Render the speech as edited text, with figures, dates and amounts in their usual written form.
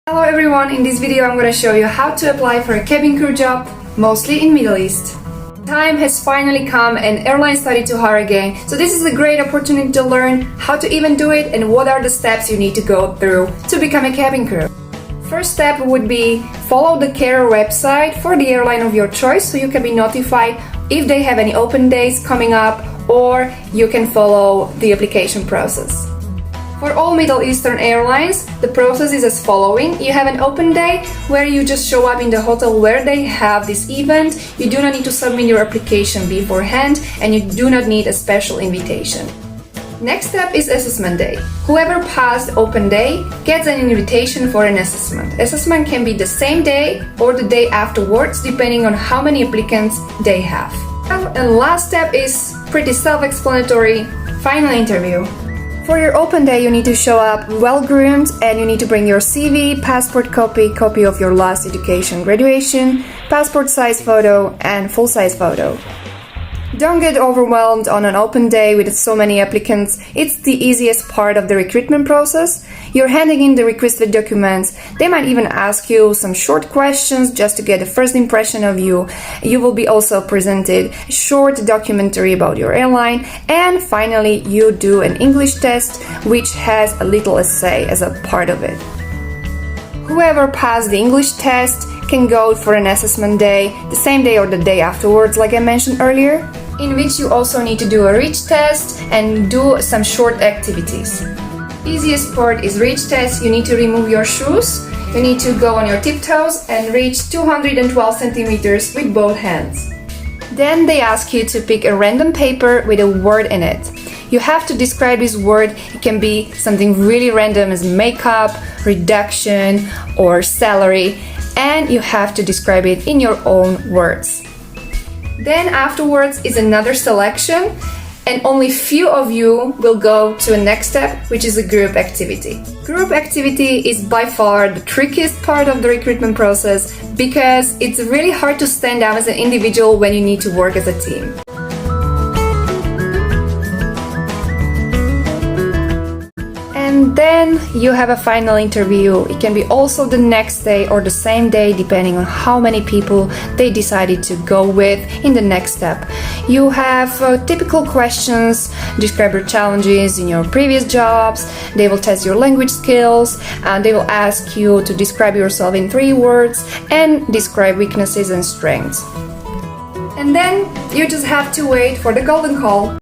Hello everyone, in this video I'm going to show you how to apply for a cabin crew job, mostly in Middle East. Time has finally come and airlines started to hire again, so this is a great opportunity to learn how to even do it and what are the steps you need to go through to become a cabin crew. First step would be follow the career website for the airline of your choice so you can be notified if they have any open days coming up, or you can follow the application process. For all Middle Eastern airlines, the process is as following. You have an open day where you just show up in the hotel where they have this event. You do not need to submit your application beforehand and you do not need a special invitation. Next step is assessment day. Whoever passed open day gets an invitation for an assessment. Assessment can be the same day or the day afterwards depending on how many applicants they have. And last step is pretty self-explanatory, final interview. For your open day, you need to show up well-groomed and you need to bring your CV, passport copy of your last education graduation, passport size photo, and full-size photo. Don't get overwhelmed on an open day with so many applicants. It's the easiest part of the recruitment process. You're handing in the requested documents. They might even ask you some short questions just to get a first impression of you. You will be also presented a short documentary about your airline. And finally, you do an English test, which has a little essay as a part of it. Whoever passed the English test can go for an assessment day, the same day or the day afterwards, like I mentioned earlier, in which you also need to do a reach test and do some short activities. Easiest part is reach test. You need to remove your shoes, you need to go on your tiptoes and reach 212 centimeters with both hands. Then they ask you to pick a random paper with a word in it. You have to describe this word. It can be something really random as makeup, reduction, or salary, and you have to describe it in your own words. Then afterwards is another selection, and only few of you will go to a next step, which is a group activity. Group activity is by far the trickiest part of the recruitment process because it's really hard to stand out as an individual when you need to work as a team. And then you have a final interview. It can be also the next day or the same day depending on how many people they decided to go with in the next step. You have typical questions, describe your challenges in your previous jobs, they will test your language skills, and they will ask you to describe yourself in 3 words and describe weaknesses and strengths. And then you just have to wait for the golden call.